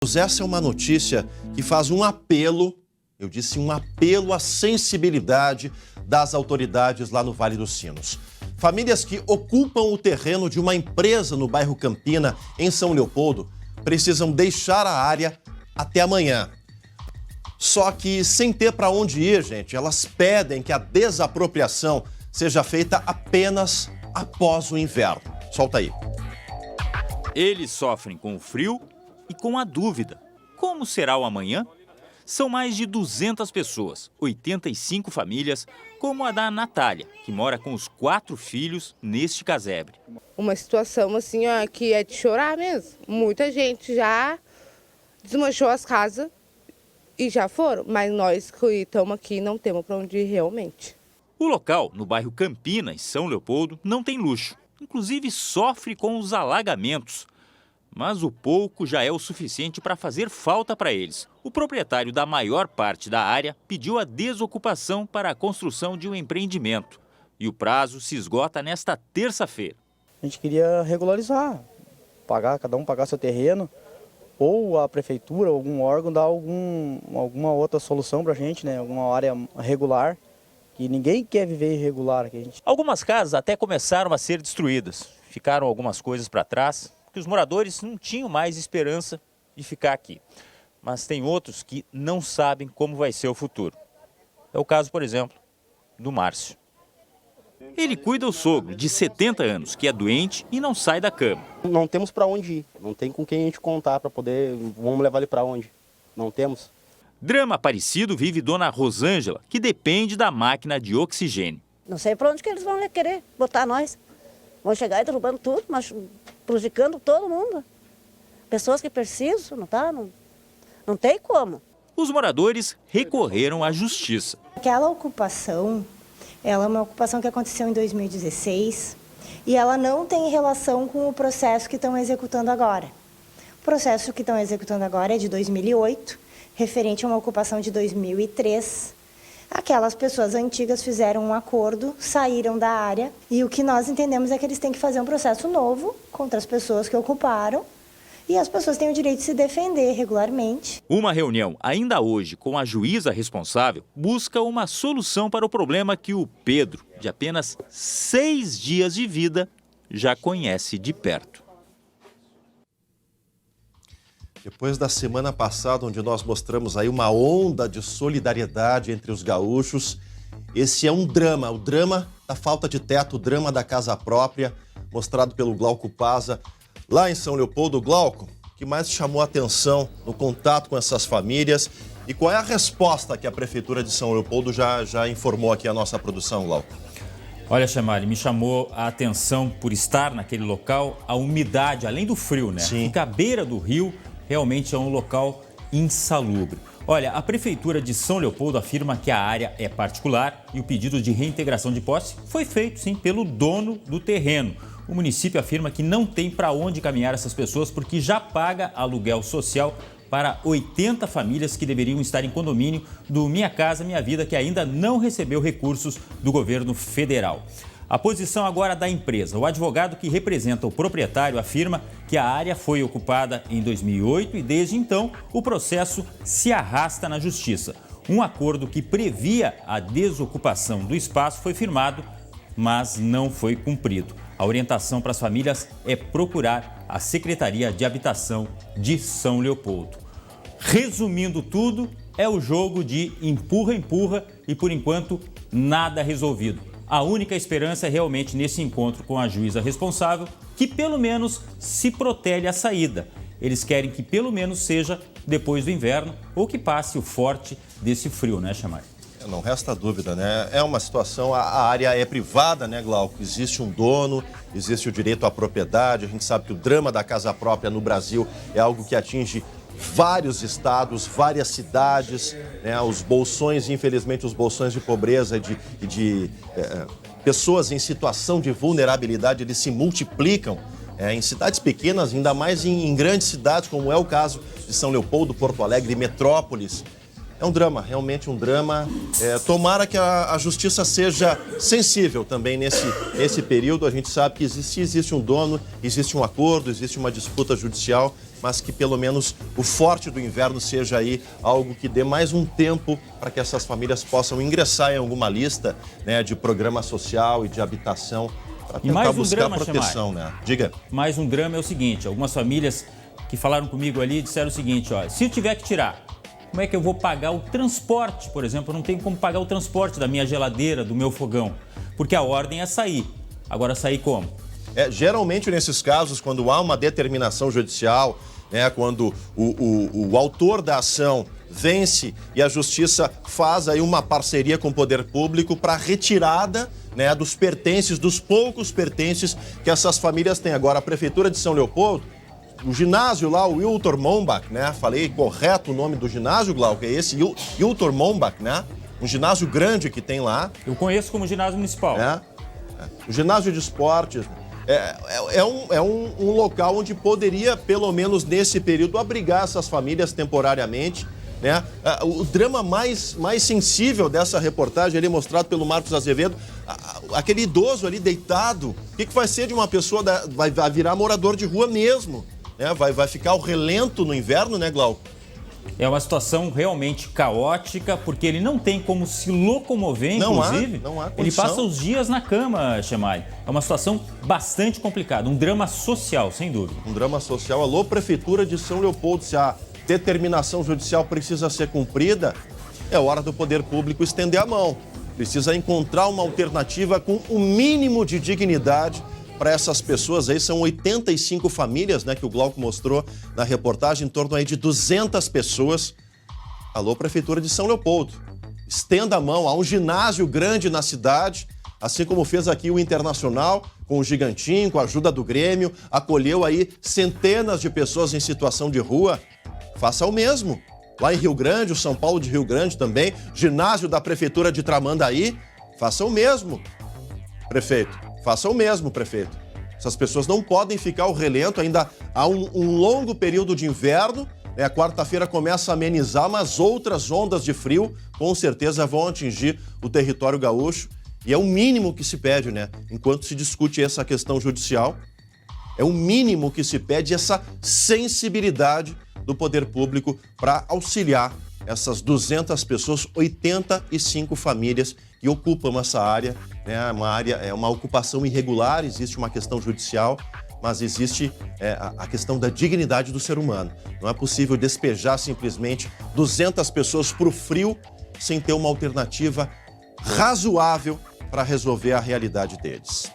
Essa é uma notícia que faz um apelo, eu disse um apelo à sensibilidade das autoridades lá no Vale dos Sinos. Famílias que ocupam o terreno de uma empresa no bairro Campina, em São Leopoldo, precisam deixar a área até amanhã. Só que sem ter para onde ir, gente, elas pedem que a desapropriação seja feita apenas após o inverno. Solta aí. Eles sofrem com o frio e com a dúvida. Como será o amanhã? São mais de 200 pessoas, 85 famílias, como a da Natália, que mora com os 4 filhos neste casebre. Uma situação assim, ó, que é de chorar mesmo. Muita gente já desmanchou as casas e já foram, mas nós que estamos aqui não temos para onde ir realmente. O local, no bairro Campina, em São Leopoldo, não tem luxo. Inclusive sofre com os alagamentos. Mas o pouco já é o suficiente para fazer falta para eles. O proprietário da maior parte da área pediu a desocupação para a construção de um empreendimento. E o prazo se esgota nesta terça-feira. A gente queria regularizar, cada um pagar seu terreno, ou a prefeitura, algum órgão dar alguma outra solução para a gente, né? Alguma área regular, que ninguém quer viver irregular aqui. Algumas casas até começaram a ser destruídas. Ficaram algumas coisas para trás, que os moradores não tinham mais esperança de ficar aqui. Mas tem outros que não sabem como vai ser o futuro. É o caso, por exemplo, do Márcio. Ele cuida do sogro, de 70 anos, que é doente e não sai da cama. Não temos para onde ir, não tem com quem a gente contar para poder, vamos levar ele para onde? Não temos. Drama parecido vive dona Rosângela, que depende da máquina de oxigênio. Não sei para onde que eles vão querer botar nós. Vão chegar e derrubando tudo, mas prejudicando todo mundo. Pessoas que precisam, não tem como. Os moradores recorreram à justiça. Aquela ocupação, ela é uma ocupação que aconteceu em 2016 e ela não tem relação com o processo que estão executando agora. O processo que estão executando agora é de 2008, referente a uma ocupação de 2003. Aquelas pessoas antigas fizeram um acordo, saíram da área e o que nós entendemos é que eles têm que fazer um processo novo contra as pessoas que ocuparam e as pessoas têm o direito de se defender regularmente. Uma reunião ainda hoje com a juíza responsável busca uma solução para o problema que o Pedro, de apenas 6 dias de vida, já conhece de perto. Depois da semana passada, onde nós mostramos aí uma onda de solidariedade entre os gaúchos, esse é um drama, o drama da falta de teto, o drama da casa própria, mostrado pelo Glauco Paza, lá em São Leopoldo. Glauco, o que mais chamou a atenção no contato com essas famílias e qual é a resposta que a Prefeitura de São Leopoldo já informou aqui à nossa produção, Glauco? Olha, Chamari, me chamou a atenção por estar naquele local, a umidade, além do frio, né? Sim. Fica à beira do rio, realmente é um local insalubre. Olha, a Prefeitura de São Leopoldo afirma que a área é particular e o pedido de reintegração de posse foi feito, sim, pelo dono do terreno. O município afirma que não tem para onde caminhar essas pessoas porque já paga aluguel social para 80 famílias que deveriam estar em condomínio do Minha Casa Minha Vida, que ainda não recebeu recursos do governo federal. A posição agora da empresa. O advogado que representa o proprietário afirma que a área foi ocupada em 2008 e desde então o processo se arrasta na justiça. Um acordo que previa a desocupação do espaço foi firmado, mas não foi cumprido. A orientação para as famílias é procurar a Secretaria de Habitação de São Leopoldo. Resumindo tudo, é o jogo de empurra-empurra e, por enquanto, nada resolvido. A única esperança é realmente nesse encontro com a juíza responsável, que pelo menos se protele a saída. Eles querem que pelo menos seja depois do inverno ou que passe o forte desse frio, né, Chamari? Não resta dúvida, né? É uma situação, a área é privada, né, Glauco? Existe um dono, existe o direito à propriedade. A gente sabe que o drama da casa própria no Brasil é algo que atinge vários estados, várias cidades, né? Os bolsões, infelizmente, os bolsões de pobreza e de pessoas em situação de vulnerabilidade, eles se multiplicam em cidades pequenas, ainda mais em grandes cidades, como é o caso de São Leopoldo, Porto Alegre e Metrópolis. É um drama, realmente um drama. Tomara que a justiça seja sensível também nesse período. A gente sabe que existe um dono, existe um acordo, existe uma disputa judicial mas que pelo menos o forte do inverno seja aí algo que dê mais um tempo para que essas famílias possam ingressar em alguma lista, né, de programa social e de habitação para tentar buscar proteção, né? Diga. Mais um drama é o seguinte, algumas famílias que falaram comigo ali disseram o seguinte, ó, se eu tiver que tirar, como é que eu vou pagar o transporte, por exemplo? Eu não tenho como pagar o transporte da minha geladeira, do meu fogão, porque a ordem é sair. Agora, sair como? Geralmente, nesses casos, quando há uma determinação judicial, né, quando o autor da ação vence e a justiça faz aí uma parceria com o poder público para retirada, né, dos pertences, dos poucos pertences que essas famílias têm. Agora, a Prefeitura de São Leopoldo, o ginásio lá, o Wiltor Mombach, né? Falei correto o nome do ginásio, Glauco, é esse, Wiltor Mombach, né? Um ginásio grande que tem lá. Eu conheço como ginásio municipal. O ginásio de esportes é um local onde poderia, pelo menos nesse período, abrigar essas famílias temporariamente, né? O drama mais sensível dessa reportagem ali mostrado pelo Marcos Azevedo, aquele idoso ali deitado, o que vai ser de uma pessoa, vai virar morador de rua mesmo. Vai ficar o relento no inverno, né, Glauco? É uma situação realmente caótica, porque ele não tem como se locomover, inclusive. Não há condição. Ele passa os dias na cama, Chemai. É uma situação bastante complicada, um drama social, sem dúvida. Um drama social. Alô, Prefeitura de São Leopoldo, se a determinação judicial precisa ser cumprida, é hora do poder público estender a mão. Precisa encontrar uma alternativa com o mínimo de dignidade para essas pessoas aí. São 85 famílias, né, que o Glauco mostrou na reportagem, em torno aí de 200 pessoas. Alô, Prefeitura de São Leopoldo, estenda a mão. Há um ginásio grande na cidade, assim como fez aqui o Internacional, com o Gigantinho, com a ajuda do Grêmio, acolheu aí centenas de pessoas em situação de rua. Faça o mesmo. Lá em Rio Grande, o São Paulo de Rio Grande também, ginásio da Prefeitura de Tramandaí, faça o mesmo, prefeito. Faça o mesmo, prefeito. Essas pessoas não podem ficar ao relento, ainda há um longo período de inverno, né? A quarta-feira começa a amenizar, mas outras ondas de frio com certeza vão atingir o território gaúcho. E é o mínimo que se pede, né? Enquanto se discute essa questão judicial, é o mínimo que se pede, essa sensibilidade do poder público para auxiliar essas 200 pessoas, 85 famílias que ocupam essa área, né? É uma ocupação irregular, existe uma questão judicial, mas existe a questão da dignidade do ser humano. Não é possível despejar simplesmente 200 pessoas para o frio sem ter uma alternativa razoável para resolver a realidade deles.